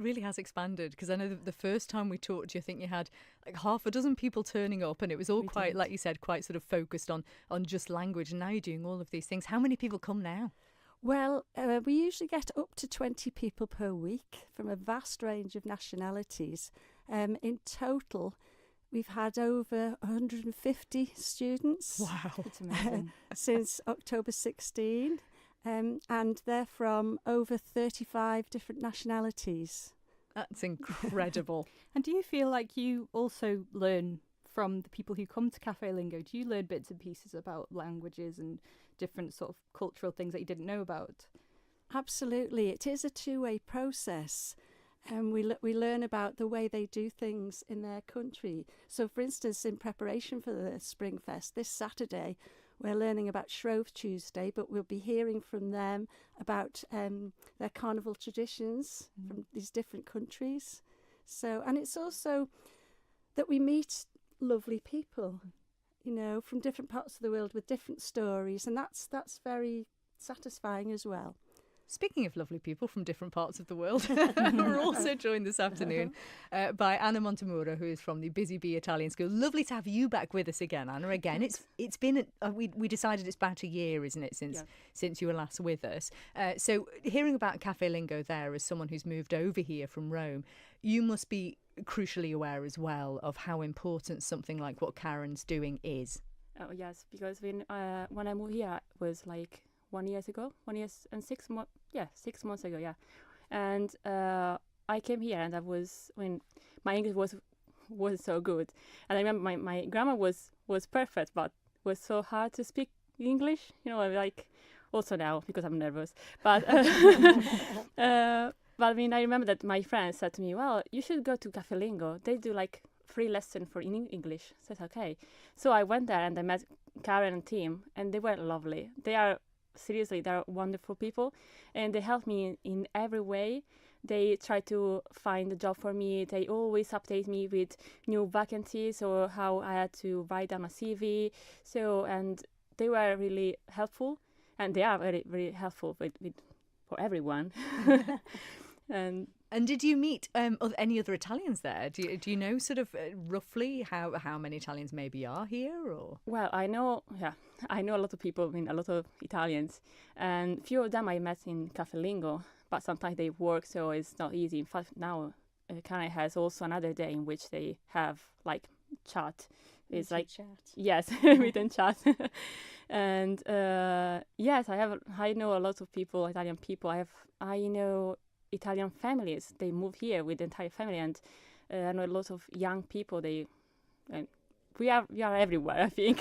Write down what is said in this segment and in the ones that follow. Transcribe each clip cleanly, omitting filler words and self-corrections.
really has expanded, because I know the first time we talked to you, I think you had like half a dozen people turning up, and it was all quite, like you said, quite sort of focused on just language, and now you're doing all of these things. How many people come now? Well, we usually get up to 20 people per week from a vast range of nationalities. In total, we've had over 150 students. Wow. It's amazing. Since October 16. And they're from over 35 different nationalities. That's incredible. And do you feel like you also learn from the people who come to Cafe Lingo? Do you learn bits and pieces about languages and different sort of cultural things that you didn't know about? Absolutely. It is a two-way process. And we learn about the way they do things in their country. So, for instance, in preparation for the Springfest, this Saturday, we're learning about Shrove Tuesday, but we'll be hearing from them about their carnival traditions from these different countries. So, and it's also that we meet lovely people, you know, from different parts of the world with different stories, and that's very satisfying as well. Speaking of lovely people from different parts of the world, we're also joined this afternoon by Anna Montemurro, who is from the Busy Bee Italian School. Lovely to have you back with us again, Anna. Again, it's been we decided it's about a year, isn't it, since you were last with us. So hearing about Cafe Lingo there, as someone who's moved over here from Rome, you must be crucially aware as well of how important something like what Karen's doing is. Oh yes, because when I moved here, it was like 1 year ago, 1 year and 6 months. Yeah, 6 months ago. Yeah, and I came here, and my English wasn't so good, and I remember my grammar was perfect, but was so hard to speak English. You know, like also now because I'm nervous, but. But I mean, I remember that my friend said to me, "Well, you should go to Cafe Lingo. They do like free lesson for English." I said, "Okay." So I went there and I met Karen and Tim, and they were lovely. They're wonderful people, and they helped me in every way. They try to find a job for me. They always update me with new vacancies or how I had to write down a CV. So, and they were really helpful, and they are very, very helpful for everyone. And did you meet any other Italians there? Do you know sort of roughly how many Italians maybe are here? Or well, I know a lot of people. I mean, a lot of Italians, and few of them I met in Cafe Lingo. But sometimes they work, so it's not easy. In fact, now Karen has also another day in which they have like chat. It's like chat. Yes, written chat. And yes, I know a lot of people, Italian people. I know Italian families. They move here with the entire family, and I know a lot of young people. We are everywhere, I think.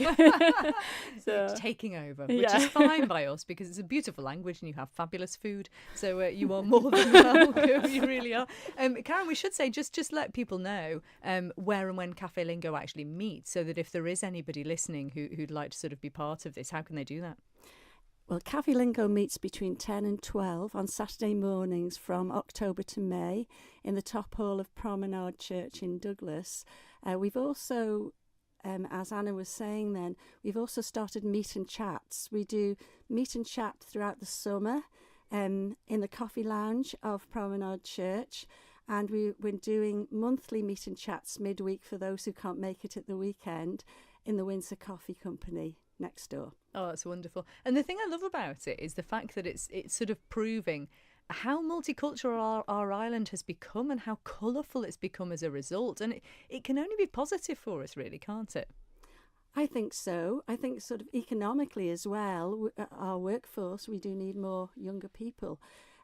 so taking over, which is fine by us because it's a beautiful language and you have fabulous food. So you are more than welcome. You really are. Karen, we should say just let people know where and when Cafe Lingo actually meets, so that if there is anybody listening who'd like to sort of be part of this, how can they do that? Well, Cafe Lingo meets between 10 and 12 on Saturday mornings from October to May in the top hall of Promenade Church in Douglas. We've also, as Anna was saying then, we've also started meet and chats. We do meet and chat throughout the summer in the coffee lounge of Promenade Church. And we're doing monthly meet and chats midweek for those who can't make it at the weekend in the Windsor Coffee Company next door. Oh, that's wonderful. And the thing I love about it is the fact that it's sort of proving how multicultural our island has become and how colourful it's become as a result. And it can only be positive for us, really, can't it? I think so. I think sort of economically as well, our workforce, we do need more younger people.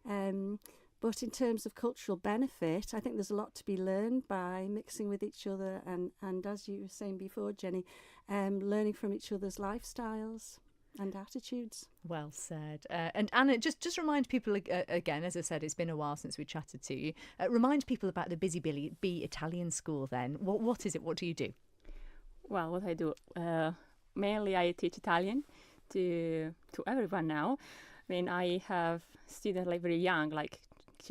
But in terms of cultural benefit, I think there's a lot to be learned by mixing with each other and as you were saying before, Jenny, learning from each other's lifestyles and attitudes. Well said. And Anna, just remind people again, as I said, it's been a while since we chatted to you. Remind people about the Busy Bee Italian School then. What is it? What do you do? Well, what I do, mainly I teach Italian to everyone now. I mean, I have students like very young, like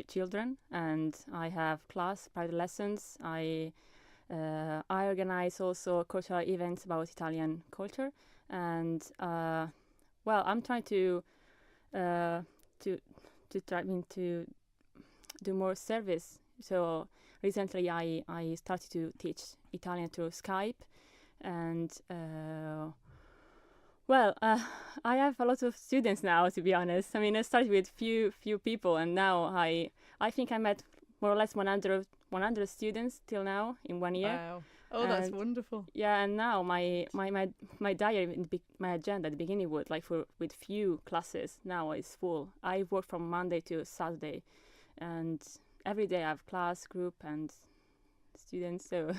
children, and I have private lessons. I organize also cultural events about Italian culture, and well, I'm trying to do more service So recently I started to teach Italian through Skype, and I have a lot of students now, to be honest. I mean, I started with few people, and now I think I met more or less 100 students till now in 1 year. Wow. Oh, that's wonderful. Yeah, and now my diary, my agenda at the beginning would with few classes. Now it's full. I work from Monday to Saturday, and every day I have class, group, and students. So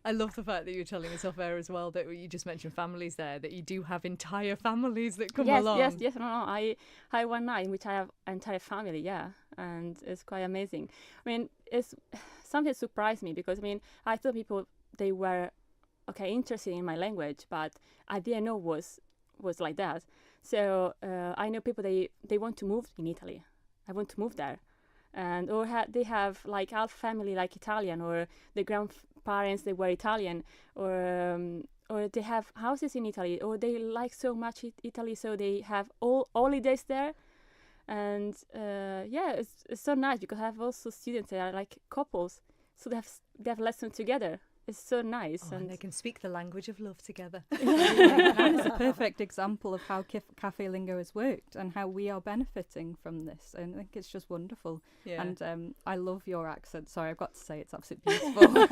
I love the fact that you're telling us off air as well that you just mentioned families there, that you do have entire families that come along. Yes. No. I have one night in which I have entire family. Yeah, and it's quite amazing. I mean, it's something that surprised me, because I mean, I thought people, they were interested in my language, but I didn't know was like that. So I know people, they want to move in Italy. I want to move there, and they have like half family like Italian, or the grandparents, they were Italian, or they have houses in Italy, or they like so much Italy, so they have all holidays there. And it's so nice, because I have also students that are like couples, so they have lessons together. It's so nice. And they can speak the language of love together. That is a perfect example of how Cafe Lingo has worked and how we are benefiting from this. And I think it's just wonderful. Yeah. And I love your accent. Sorry, I've got to say it's absolutely beautiful.